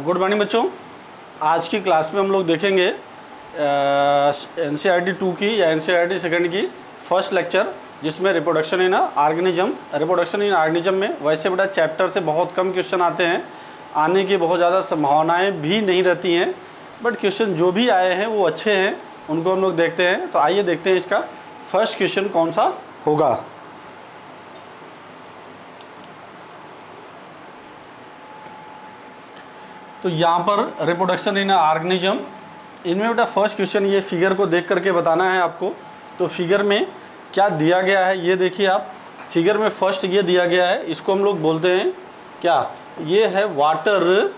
Good morning बच्चों। आज की क्लास में हम लोग देखेंगे NCERT 2 की या NCERT सेकंड की फर्स्ट लेक्चर, जिसमें reproduction in organism. Reproduction in organism में वैसे बेटा चैप्टर से बहुत कम क्वेश्चन आते हैं, आने की बहुत ज़्यादा संभावनाएं भी नहीं रहती हैं, बट क्वेश्चन जो भी आए हैं वो अच्छे हैं, उनको हम लोग देखते हैं। तो आइए देखते हैं इसका फर्स्ट क्वेश्चन कौन सा होगा। तो यहाँ पर रिप्रोडक्शन इन ऑर्गेनिज्म, इनमें बेटा फर्स्ट क्वेश्चन ये फिगर को देख करके बताना है आपको। तो फिगर में क्या दिया गया है ये देखिए आप। फिगर में फर्स्ट ये दिया गया है, इसको हम लोग बोलते हैं क्या, ये है वाटर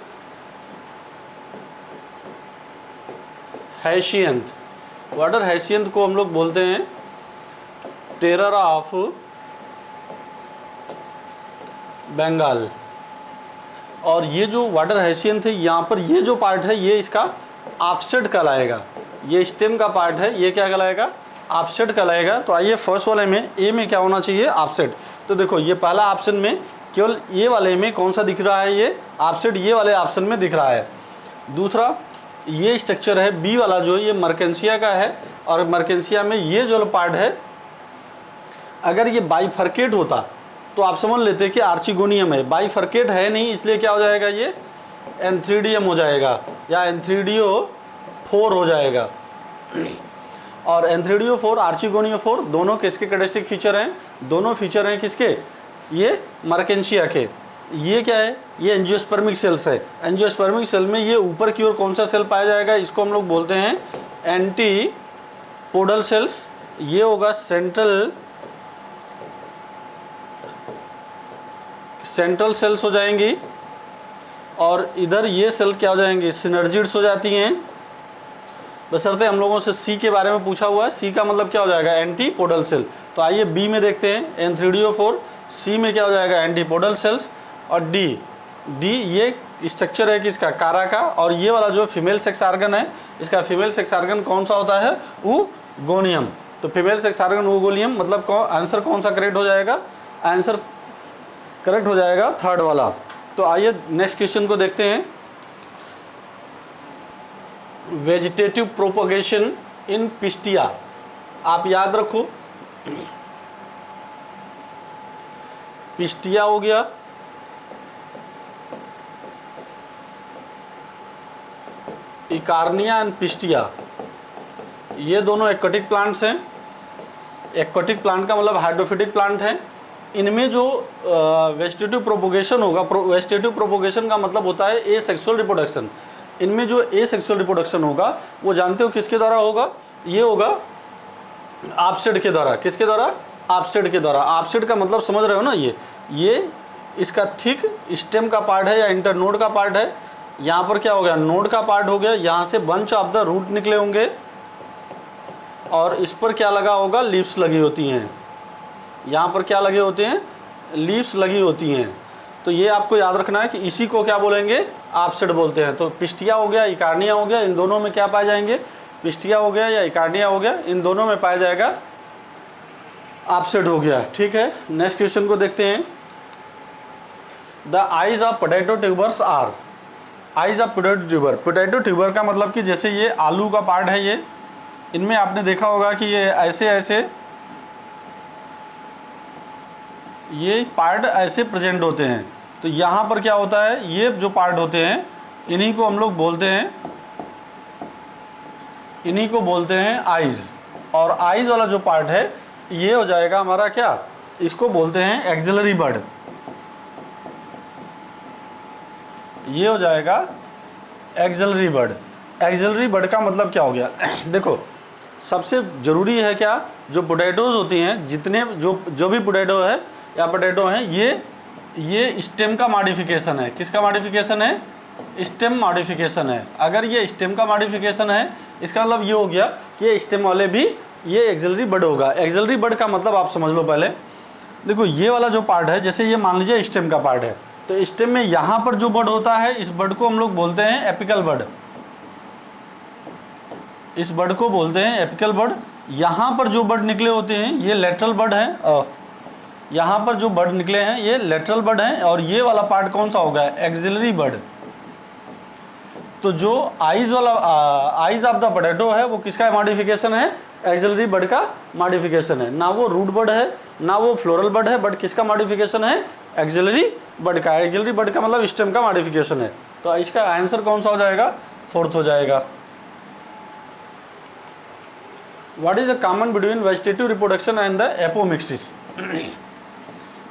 हैशियंथ। वाटर हैशियंथ को हम लोग बोलते हैं टेरर ऑफ बंगाल। और ये जो वाटर हैशियंथ है, यहाँ पर ये जो पार्ट है ये इसका ऑफसेट कहलाएगा। ये स्टेम का पार्ट है, ये क्या कहलाएगा, ऑफसेट कहलाएगा। तो आइए फर्स्ट वाले में ए में क्या होना चाहिए, ऑफसेट। तो देखो ये पहला ऑप्शन में केवल ये वाले में कौन सा दिख रहा है, ये ऑफसेट ये वाले ऑप्शन में दिख रहा है। दूसरा ये स्ट्रक्चर है बी वाला जो ये मर्केंसिया का है, और मर्केंसिया में ये जो पार्ट है अगर ये बाइफर्केट होता तो आप समझ लेते कि आर्चिगोनियम है। बाइफर्केट है नहीं, इसलिए क्या हो जाएगा, ये एंथ्रीडियम हो जाएगा या एंथ्रीडियो 4 हो जाएगा। और एंथ्रीडियो 4 आर्चिगोनियो 4 दोनों किसके कैरेक्टरिस्टिक फीचर हैं, दोनों फीचर हैं किसके, ये मर्केंसिया के। ये क्या है, ये एंजियोस्पर्मिक सेल्स है। एंजियोस्पर्मिक सेल में ये ऊपर की ओर कौन सा सेल पाया जाएगा, इसको हम लोग बोलते हैं एंटीपोडल सेल्स। ये होगा सेंट्रल सेल्स हो जाएंगी, और इधर ये सेल क्या हो जाएंगी, सिनर्जिड्स हो जाती हैं। बशर्ते हम लोगों से सी के बारे में पूछा हुआ है, सी का मतलब क्या हो जाएगा, एंटीपोडल सेल। तो आइए बी में देखते हैं, एंथ्रीडियो 4, सी में क्या हो जाएगा, एंटीपोडल सेल्स। और डी ये स्ट्रक्चर है किसका, कारा का। और ये वाला जो फीमेल सेक्स आर्गन है, इसका फीमेल सेक्स आर्गन कौन सा होता है, ऊगोनियम। तो फीमेल सेक्स आर्गन ऊगोनियम, मतलब आंसर कौन सा करेक्ट हो जाएगा, आंसर करेक्ट हो जाएगा थर्ड वाला। तो आइए नेक्स्ट क्वेश्चन को देखते हैं। वेजिटेटिव प्रोपगेशन इन पिस्टिया, आप याद रखो पिस्टिया हो गया, इकार्निया एंड पिस्टिया, ये दोनों एक्वाटिक प्लांट्स हैं। एक्वाटिक प्लांट का मतलब हाइड्रोफिटिक प्लांट है। इनमें जो वेजिटेटिव प्रोपोगेशन होगा, वेजिटेटिव प्रोपोगेशन का मतलब होता है एसेक्सुअल रिप्रोडक्शन। इनमें जो एसेक्सुअल रिप्रोडक्शन होगा वो जानते हो किसके द्वारा होगा, ये होगा ऑफसेट के द्वारा। किसके द्वारा, ऑफसेट के द्वारा। ऑफसेट का मतलब समझ रहे हो ना, ये इसका थिक स्टेम का पार्ट है या इंटरनोड का पार्ट है। यहाँ पर क्या हो गया, नोड का पार्ट हो गया, यहाँ से बंच ऑफ द रूट निकले होंगे, और इस पर क्या लगा होगा, लीव्स लगी होती हैं। यहाँ पर क्या लगे होते हैं, लीव्स लगी होती हैं। तो ये आपको याद रखना है कि इसी को क्या बोलेंगे, ऑफसेट बोलते हैं। तो पिस्टिया हो गया, इकार्निया हो गया, इन दोनों में क्या पाए जाएंगे, पिस्टिया हो गया या इकार्निया हो गया, इन दोनों में पाया जाएगा ऑफसेट हो गया। ठीक है, नेक्स्ट क्वेश्चन को देखते हैं। The eyes of potato tubers are, eyes of potato tuber. Potato tuber का मतलब कि जैसे ये आलू का पार्ट है, ये इनमें आपने देखा होगा कि ये ऐसे ये पार्ट ऐसे प्रेजेंट होते हैं। तो यहाँ पर क्या होता है, ये जो पार्ट होते हैं इन्हीं को हम लोग बोलते हैं, इन्हीं को बोलते हैं आइज। और आइज वाला जो पार्ट है ये हो जाएगा हमारा क्या, इसको बोलते हैं एक्सिलरी बड। ये हो जाएगा एक्सिलरी बड। एक्सिलरी बड का मतलब क्या हो गया, देखो सबसे ज़रूरी है क्या, जो पोटैटोज होती हैं, जितने जो भी पोटैटो है या पोटैटो हैं, ये स्टेम का मॉडिफिकेशन है। किसका मॉडिफिकेशन है, स्टेम मॉडिफिकेशन है। अगर ये स्टेम का मॉडिफिकेशन है, इसका मतलब ये हो गया कि ये स्टेम वाले भी ये एक्सिलरी बड होगा। एक्सिलरी बड का मतलब आप समझ लो पहले, देखो ये वाला जो पार्ट है, जैसे ये मान लीजिए स्टेम का पार्ट है, तो स्टेम में यहाँ पर जो बड होता है, इस बड को हम लोग बोलते हैं एपिकल बड। इस बड को बोलते हैं एपिकल बड। यहाँ पर जो बड निकले होते हैं ये लेटरल बड है, यहाँ पर जो बड निकले हैं ये लेटरल बड हैं, और ये वाला पार्ट कौन सा होगा, एक्सिलरी बड। तो जो आइज वाला आइज ऑफ द पोटैटो है वो किसका मॉडिफिकेशन है? एक्सिलरी बर्ड का मॉडिफिकेशन है। ना वो रूट बर्ड है ना वो फ्लोरल बर्ड है, बट किसका मॉडिफिकेशन है? एक्सिलरी बर्ड का। एक्सिलरी बर्ड का मतलब स्टेम का मॉडिफिकेशन है। तो इसका आंसर कौन सा हो जाएगा? फोर्थ हो जाएगा। What is the common between vegetative reproduction and the apomixis?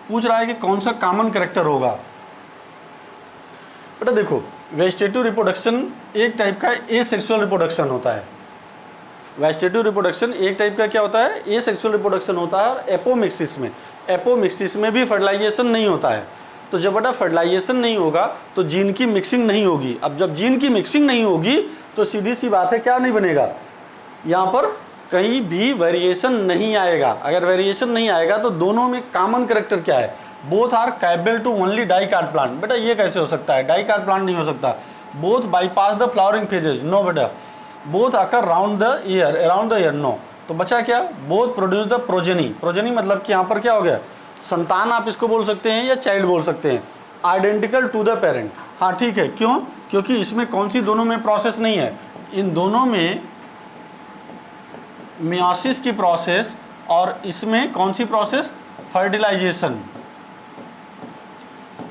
पूछ रहा है कि कौन सा कॉमन कैरेक्टर होगा। बेटा देखो, वेजिटेटिव रिप्रोडक्शन एक टाइप का एसेक्सुअल रिप्रोडक्शन होता है। वेजिटेटिव रिप्रोडक्शन एक टाइप का क्या होता है? एसेक्सुअल रिप्रोडक्शन होता है। और एपोमिक्सिस में भी फर्टिलाइजेशन नहीं होता है। तो जब बेटा फर्टिलाइजेशन नहीं होगा तो जीन की मिक्सिंग नहीं होगी। अब जब जीन की मिक्सिंग नहीं होगी तो सीधी सी बात है क्या नहीं बनेगा? यहाँ पर कहीं भी वेरिएशन नहीं आएगा। अगर वेरिएशन नहीं आएगा तो दोनों में कॉमन कैरेक्टर क्या है? Both are capable to only डाइकार्ड प्लांट। बेटा ये कैसे हो सकता है? डाइकार्ड प्लांट नहीं हो सकता। Both bypass the flowering phases, no बेटा। Both occur around the year, no. तो बचा क्या? Both produce the progeny. Progeny मतलब कि यहाँ पर क्या हो गया? संतान आप इसको बोल सकते हैं या चाइल्ड बोल सकते हैं। आइडेंटिकल टू द पेरेंट, हाँ ठीक है। क्यों? क्योंकि इसमें कौन सी दोनों में प्रोसेस नहीं है? इन दोनों में मियोसिस की प्रोसेस और इसमें कौन सी प्रोसेस? फर्टिलाइजेशन।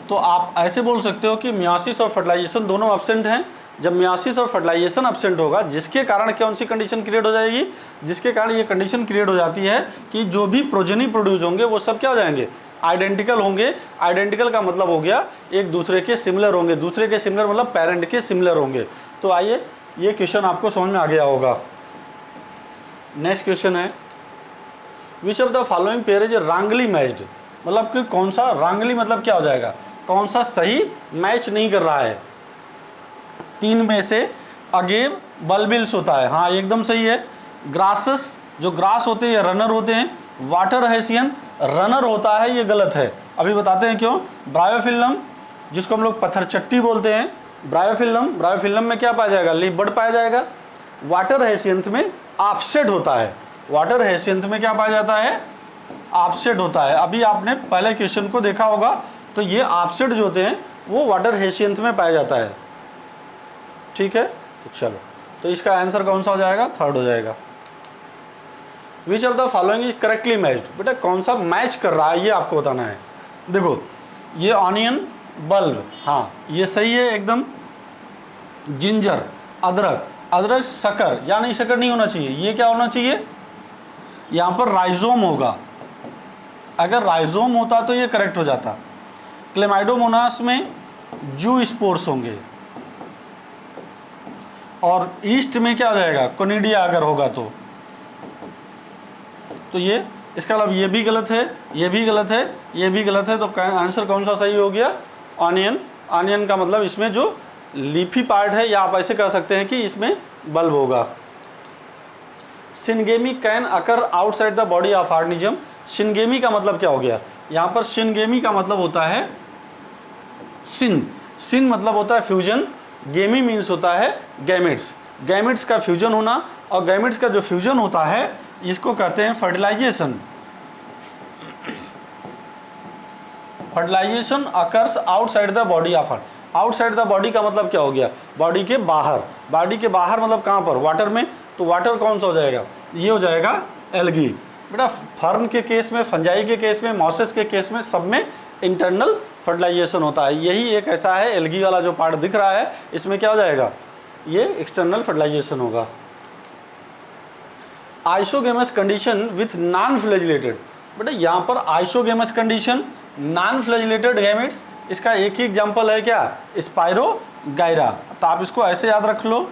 तो आप ऐसे बोल सकते हो कि मियोसिस और फर्टिलाइजेशन दोनों एब्सेंट हैं। जब मियोसिस और फर्टिलाइजेशन एब्सेंट होगा, जिसके कारण कौन सी कंडीशन क्रिएट हो जाएगी? जिसके कारण ये कंडीशन क्रिएट हो जाती है कि जो भी प्रोजेनी प्रोड्यूस होंगे वो सब क्या हो जाएंगे? आइडेंटिकल होंगे। आइडेंटिकल का मतलब हो गया एक दूसरे के सिमिलर होंगे। दूसरे के सिमिलर मतलब पेरेंट के सिमिलर होंगे। तो आइए, ये क्वेश्चन आपको समझ में आ गया होगा। नेक्स्ट क्वेश्चन है, which of the following pair is wrongly matched? मतलब कि कौन सा रॉन्गली मतलब क्या हो जाएगा? कौन सा सही मैच नहीं कर रहा है? तीन में से अगेव बल्बिल्स होता है, हाँ एकदम सही है। ग्रासस, जो ग्रास होते हैं ये रनर होते हैं। वाटर हैसियन रनर होता है, ये गलत है। अभी बताते हैं क्यों। ब्रायोफिल्म, जिसको हम लोग पत्थर चट्टी बोलते हैं, ब्रायोफिल्म में क्या पाया जाएगा? लीफ बड पाया जाएगा। वाटर हैसियंथ में ऑफसेट होता है। वाटर हैसियंथ में क्या पाया जाता है? ऑफसेट होता है। अभी आपने पहले क्वेश्चन को देखा होगा, तो ये ऑफसेट जो होते हैं वो वाटर हैसियंथ में पाया जाता है। ठीक है, तो चलो, तो इसका आंसर कौन सा हो जाएगा? थर्ड हो जाएगा। Which of the following is correctly matched? बेटा कौन सा मैच कर रहा है ये आपको बताना है। देखो, ये ऑनियन, बल्ब, हाँ ये सही है एकदम। जिंजर, अदरक, अदरक शक्कर, या नहीं शक्कर नहीं होना चाहिए। ये क्या होना चाहिए? यहाँ पर राइजोम होगा। अगर राइजोम होता तो ये करेक्ट हो जाता। क्लेमाइडोमोनास में जू स्पोर्स होंगे। और ईस्ट में क्या हो जाएगा? कोनिडिया अगर होगा तो ये, इसका मतलब ये भी गलत है, ये भी गलत है, ये भी गलत है। तो आंसर कौन सा सही हो गया? ऑनियन। ऑनियन का मतलब इसमें जो लीफी पार्ट है, या आप ऐसे कह सकते हैं कि इसमें बल्ब होगा। Syngamy can occur outside the body of organism. Syngamy का मतलब क्या हो गया? यहाँ पर सिनगेमी का मतलब होता है सिन मतलब होता है फ्यूजन। गेमी मीन्स होता है गैमेट्स। गैमेट्स का फ्यूजन होना, और गैमेट्स का जो फ्यूजन होता है इसको कहते हैं fertilisation. Fertilisation occurs outside the body of. Outside the body का मतलब क्या हो गया? बॉडी के बाहर। बॉडी के बाहर मतलब कहाँ पर? वाटर में। तो वाटर कौन सा हो जाएगा? ये हो जाएगा एल्गी। बेटा फर्न के केस में, फंजाई के केस में, मॉसेस के केस में, सब में इंटरनल फर्टिलाइजेशन होता है। यही एक ऐसा है, एल्गी वाला जो पार्ट दिख रहा है इसमें क्या हो जाएगा? ये एक्सटर्नल फर्टिलाइजेशन होगा। Isogamous condition with non flagellated. बेटा यहाँ पर isogamous condition, non flagellated gametes, इसका एक ही एग्जांपल है क्या? स्पाइरोगाइरा। तो आप इसको ऐसे याद रख लो,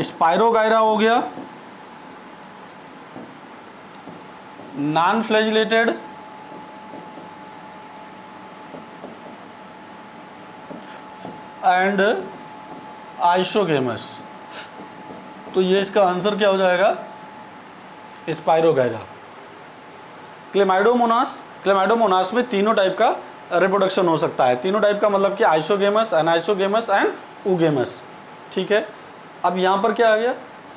स्पाइरोगाइरा हो गया नॉन फ्लैजिलेटेड, एंड आइसोगेमस। तो ये इसका आंसर क्या हो जाएगा? स्पाइरोगाइरा। क्लेमाइडोमोनास में तीनों टाइप का रिप्रोडक्शन हो सकता है। तीनों टाइप का मतलब कि आइसोगेमस, एनाइसोगेमस एंड ऊगेमस। ठीक है, अब यहाँ पर क्या आ गया?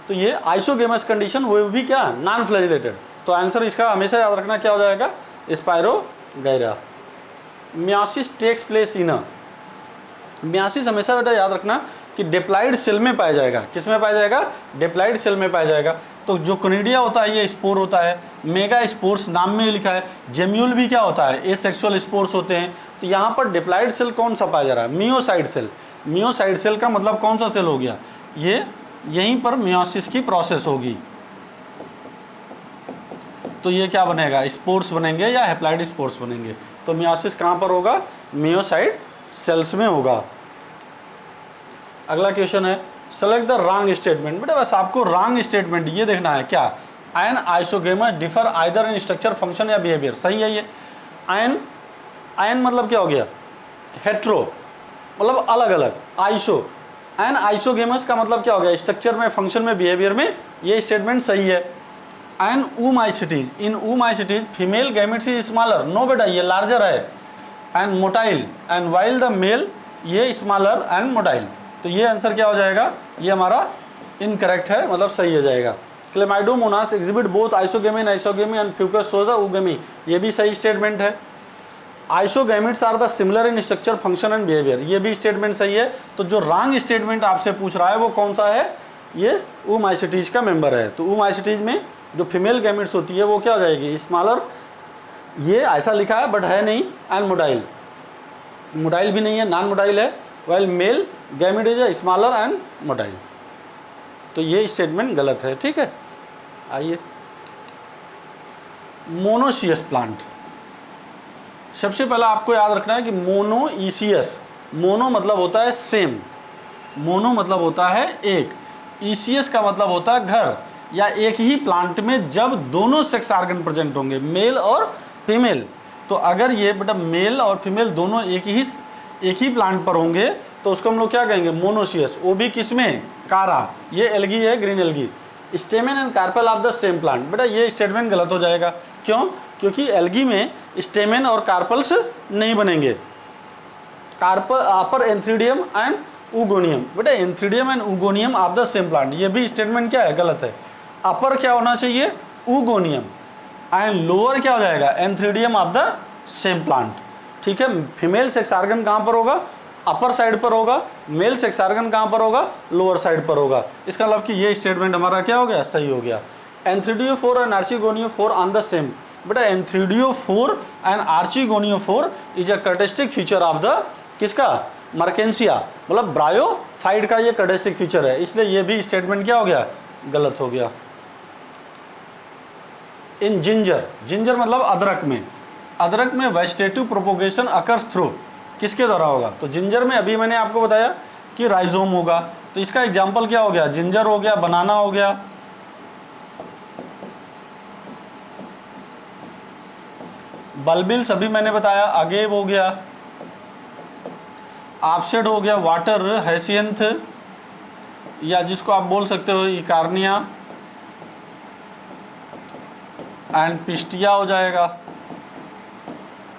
तो ये आइसोगेमस कंडीशन, वो भी क्या? Non flagellated. तो आंसर इसका हमेशा याद रखना क्या हो जाएगा? Spirogyra. Meiosis takes place in meiosis हमेशा बेटा याद रखना कि डिप्लॉइड सेल में पाया जाएगा। किस में पाया जाएगा? डिप्लॉइड सेल में पाया जाएगा। तो जो कोनिडिया होता है ये स्पोर होता है, मेगा स्पोर्स नाम में लिखा है। जेम्यूल भी क्या होता है? एसेक्सुअल स्पोर्स होते हैं। तो यहाँ पर डिप्लॉइड सेल कौन सा पाया जा रहा है? Meiocyte cell. मियोसाइट सेल का मतलब कौन सा सेल हो गया? ये यहीं पर मियोसिस की प्रोसेस होगी। तो ये क्या बनेगा? स्पोर्स बनेंगे या हैप्लॉइड स्पोर्स बनेंगे। तो मियोसिस कहाँ पर होगा? मियोसाइट सेल्स में होगा। अगला क्वेश्चन है सेलेक्ट द रॉन्ग स्टेटमेंट। बेटा बस आपको रॉन्ग स्टेटमेंट ये देखना है। क्या? An isogamous differ either in structure, function या बिहेवियर। सही है ये। एन मतलब क्या हो गया? हेट्रो मतलब अलग अलग। आइसो, एन आइसोगेमस का मतलब क्या हो गया? स्ट्रक्चर में, फंक्शन में, बिहेवियर में। ये स्टेटमेंट सही है। In oomycetes, in oomycetes female gametes is smaller. No बेटा ये लार्जर है। And motile, and while the male, ये स्मॉलर एंड मोटाइल। तो ये आंसर क्या हो जाएगा? ये हमारा इनकरेक्ट है, मतलब सही हो जाएगा। Chlamydomonas exhibit both isogamy and isogamy and Fucus shows the oogomy। ये भी सही स्टेटमेंट है। Isogametes are the similar in structure, function and behaviour. ये भी स्टेटमेंट सही है। तो जो रॉन्ग स्टेटमेंट आपसे पूछ रहा है वो कौन सा है? ये oomaisities का मेंबर है। तो oomaisities में जो फीमेल गैमेट्स होती है वो क्या हो जाएगी? स्मॉलर, ये ऐसा लिखा है बट है नहीं। एंड मोटाइल, मोटाइल भी नहीं है, नॉन मोटाइल है। While male gamete is smaller and motile. तो ये स्टेटमेंट गलत है। ठीक है, आइए मोनोसियस प्लांट। सबसे पहला आपको याद रखना है कि मोनोइसियस, मोनो मतलब होता है सेम, मोनो मतलब होता है एक, ईसीएस का मतलब होता है घर या एक ही प्लांट में जब दोनों सेक्स ऑर्गन प्रेजेंट होंगे, मेल और फीमेल। तो अगर ये बेटा मेल और फीमेल दोनों एक ही प्लांट पर होंगे तो उसको हम लोग क्या कहेंगे? मोनोसियस। वो भी किसमें? कारा। ये एल्गी है, green algae. Stamen and carpel of the same plant. बेटा ये स्टेटमेंट गलत हो जाएगा। क्यों? क्योंकि एल्गी में स्टेमेन और कार्पल्स नहीं बनेंगे। Carpel upper antheridium and oogonium. बेटा antheridium and oogonium of the same plant. ये भी स्टेटमेंट क्या है? गलत है। अपर क्या होना चाहिए? ऊगोनियम। एंड लोअर क्या हो जाएगा? Antheridium of the same plant. ठीक है। फीमेल सेक्स ऑर्गन कहाँ पर होगा? अपर साइड पर होगा। मेल सेक्स ऑर्गन कहाँ पर होगा? लोअर साइड पर होगा। इसका मतलब कि ये स्टेटमेंट हमारा क्या हो गया? सही हो गया। Antheridiophore and archegoniophore on the same. बेटा antheridiophore and archegoniophore is a characteristic feature of the किसका? मर्केंसिया, मतलब ब्रायोफाइट का ये कैरेक्टरिस्टिक फीचर है। इसलिए ये भी स्टेटमेंट क्या हो गया? गलत हो गया। इन जिंजर, जिंजर मतलब अदरक में, अदरक में वेजिटेटिव प्रोपोगेशन अकर्स थ्रू, किसके द्वारा होगा? तो जिंजर में अभी मैंने आपको बताया कि राइजोम होगा। तो इसका एग्जाम्पल क्या हो गया? जिंजर हो गया, बनाना हो गया, बल्बिल्स अभी मैंने बताया, अगेव हो गया, ऑफसेट हो गया, वाटर हैसियंथ, या जिसको आप बोल सकते हो इकार्निया, एंड पिस्टिया हो जाएगा।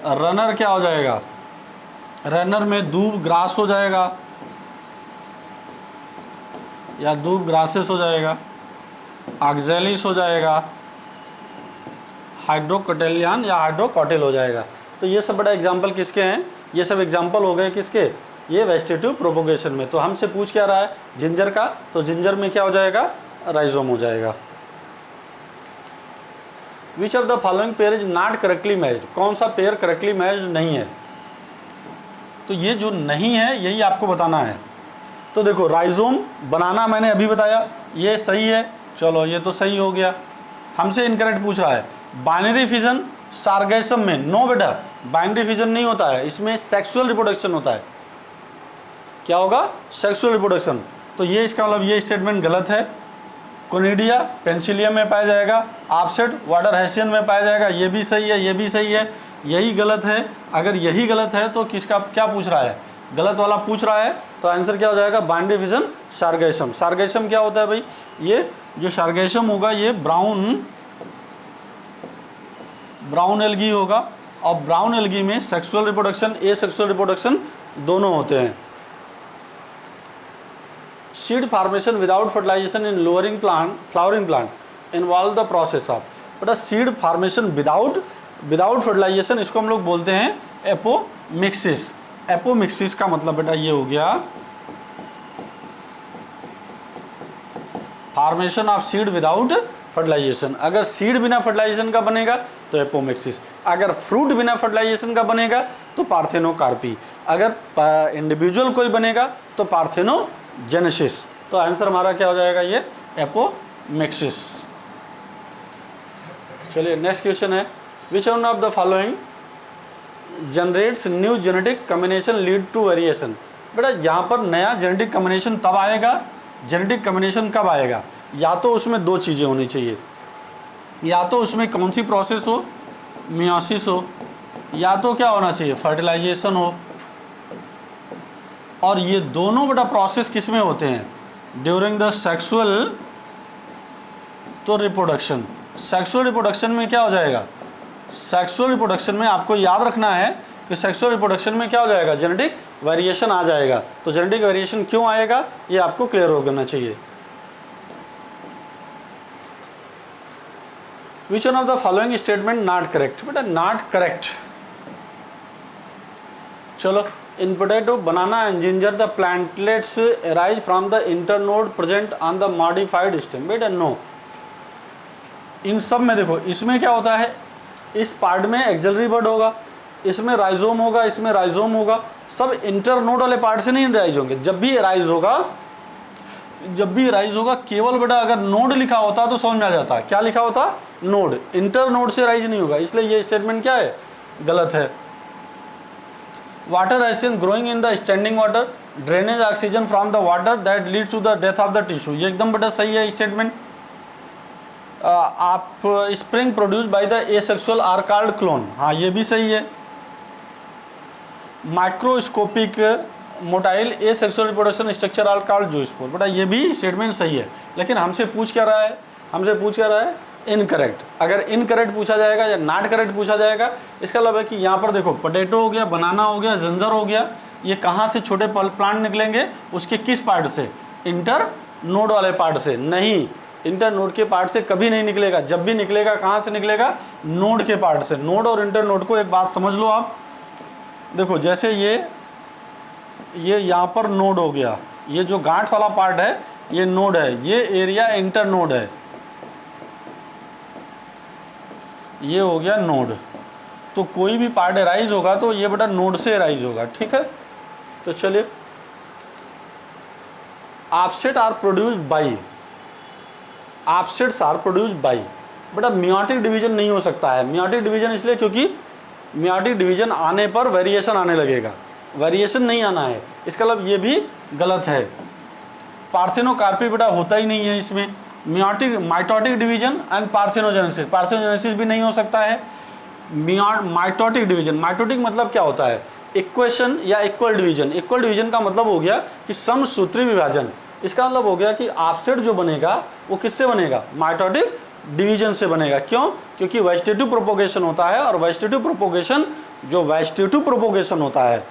रनर क्या हो जाएगा? रनर में दूब ग्रास हो जाएगा या दूब ग्रासेस हो जाएगा, ऑक्जेलिस हो जाएगा, हाइड्रोकोटेलियन या हाइड्रोकॉटिल हो जाएगा। तो ये सब बड़ा एग्जाम्पल किसके हैं? ये सब एग्जाम्पल हो गए किसके? ये वेजिटेटिव प्रोपोगेशन में। तो हमसे पूछ क्या रहा है? जिंजर का। तो जिंजर में क्या हो जाएगा? राइजोम हो जाएगा। Which of the following pair is not correctly matched. कौन सा पेयर करेक्टली मैच्ड नहीं है? तो ये जो नहीं है यही आपको बताना है। तो देखो राइजोम, बनाना मैंने अभी बताया, ये सही है। चलो ये तो सही हो गया। हमसे इनकरेक्ट पूछ रहा है बाइनरी फिजन सार्गैसम में। नो बेटा, बाइनरी फिजन नहीं होता है, इसमें सेक्सुअल रिप्रोडक्शन होता है। क्या होगा? Sexual reproduction. तो ये इसका मतलब ये स्टेटमेंट गलत है। कोनिडिया पेंसिलियम में पाया जाएगा, ऑफसेट वाटर हैसियन में पाया जाएगा। ये भी सही है, ये भी सही है, यही गलत है। अगर यही गलत है तो किसका क्या पूछ रहा है? गलत वाला पूछ रहा है। तो आंसर क्या हो जाएगा? Binary fission सार्गैसम। सार्गैसम क्या होता है भाई? ये जो सार्गैसम होगा ये ब्राउन एल्गी होगा, और ब्राउन एल्गी में सेक्सुअल रिप्रोडक्शन, एसेक्सुअल रिप्रोडक्शन दोनों होते हैं। Seed formation without fertilisation in flowering plant, flowering plant involve the process of. बेटा सीड फॉर्मेशन विदाउट फर्टिलाइजेशन, इसको हम लोग बोलते हैं एपोमिक्सिस। एपोमिक्सिस का मतलब बेटा ये हो गया formation of seed without fertilisation. अगर सीड बिना फर्टिलाइजेशन का बनेगा तो एपोमिक्सिस, अगर फ्रूट बिना फर्टिलाइजेशन का बनेगा तो पार्थेनोकार्पी, अगर इंडिविजुअल कोई बनेगा तो पार्थेनोजेनेसिस। तो आंसर हमारा क्या हो जाएगा, ये एपोमिक्सिस। चलिए नेक्स्ट क्वेश्चन है, which one of the following generates new genetic combination lead to variation. बेटा यहाँ पर नया जेनेटिक कॉम्बिनेशन तब आएगा, जेनेटिक कॉम्बिनेशन कब आएगा, या तो उसमें दो चीज़ें होनी चाहिए, या तो उसमें कौन सी प्रोसेस हो, मियोसिस हो, या तो क्या होना चाहिए, फर्टिलाइजेशन हो। और ये दोनों बेटा प्रोसेस किस में होते हैं, ड्यूरिंग द सेक्सुअल तो रिप्रोडक्शन। सेक्सुअल रिप्रोडक्शन में क्या हो जाएगा, सेक्सुअल रिप्रोडक्शन में आपको याद रखना है कि सेक्सुअल रिप्रोडक्शन में क्या हो जाएगा, जेनेटिक वेरिएशन आ जाएगा। तो जेनेटिक वेरिएशन क्यों आएगा ये आपको क्लियर हो करना चाहिए। Which one of the following statement not correct, बेटा नॉट करेक्ट। चलो, in potato banana and ginger the plantlets arise from the internode present on the modified stem. बेटा नो, इन सब में देखो, इसमें क्या होता है, इस पार्ट में एक्सिलरी बड होगा, इसमें राइजोम होगा, इसमें राइजोम होगा, सब इंटरनोड वाले पार्ट से नहीं राइज होंगे। जब भी राइज होगा केवल बेटा अगर नोड लिखा होता तो समझ में आ जाता, क्या लिखा होता, नोड, इंटरनोड से राइज नहीं होगा, इसलिए ये स्टेटमेंट क्या है, गलत है। Water hyacinth growing in the standing water drainage oxygen from the water that leads to the death of the tissue, ये एकदम बेटा सही है statement. Offspring produce by the asexual are called clone, हाँ ये भी सही है। Microscopic motile asexual reproduction structure are called zoospore, बेटा ये भी स्टेटमेंट सही है। लेकिन हमसे पूछ क्या रहा है, इनकरेक्ट। अगर इनकरेक्ट पूछा जाएगा या नॉट करेक्ट पूछा जाएगा, इसका मतलब है कि यहाँ पर देखो पोटैटो हो गया, बनाना हो गया, जिंजर हो गया, ये कहाँ से छोटे प्लांट निकलेंगे, उसके किस पार्ट से, इंटर नोड वाले पार्ट से। नहीं, इंटर नोड के पार्ट से कभी नहीं निकलेगा, जब भी निकलेगा कहाँ से निकलेगा, नोड के पार्ट से। नोड और इंटर नोड को एक बात समझ लो आप, देखो जैसे ये यहाँ पर नोड हो गया, ये जो गांठ वाला पार्ट है ये नोड है, ये एरिया इंटर नोड है, ये हो गया नोड। तो कोई भी पार्ट एराइज होगा तो ये बेटा नोड से एराइज होगा, ठीक है। तो चलिए, offset are produced by, offsets are produced by, बेटा मियोटिक डिवीजन नहीं हो सकता है। मियोटिक डिवीजन इसलिए क्योंकि मियोटिक डिवीजन आने पर वेरिएशन आने लगेगा, वेरिएशन नहीं आना है, इसका मतलब ये भी गलत है। पार्थेनोकार्पी बेटा होता ही नहीं है इसमें। Mitotic division and parthenogenesis, parthenogenesis भी नहीं हो सकता है। माइटोटिक डिवीजन, माइटोटिक मतलब क्या होता है, इक्वेशन या इक्वल डिवीजन। इक्वल डिवीजन का मतलब हो गया कि समसूत्री विभाजन, इसका मतलब हो गया कि ऑफसेट जो बनेगा वो किससे बनेगा, माइटोटिक डिवीजन से बनेगा। क्यों, क्योंकि वेजिटेटिव प्रोपोगेशन होता है, और वेजिटेटिव प्रोपोगेशन होता है,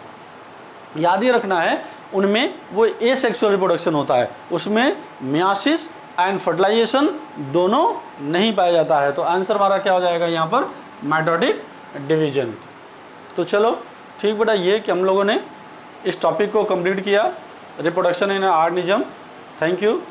याद ही रखना है, उनमें वो एसेक्सुअल रिप्रोडक्शन होता है, उसमें मियोसिस एंड फर्टिलाइजेशन दोनों नहीं पाया जाता है। तो आंसर हमारा क्या हो जाएगा यहाँ पर, माइटोटिक डिवीजन। तो चलो ठीक बेटा, ये कि हम लोगों ने इस टॉपिक को कंप्लीट किया, reproduction in organism. Thank you.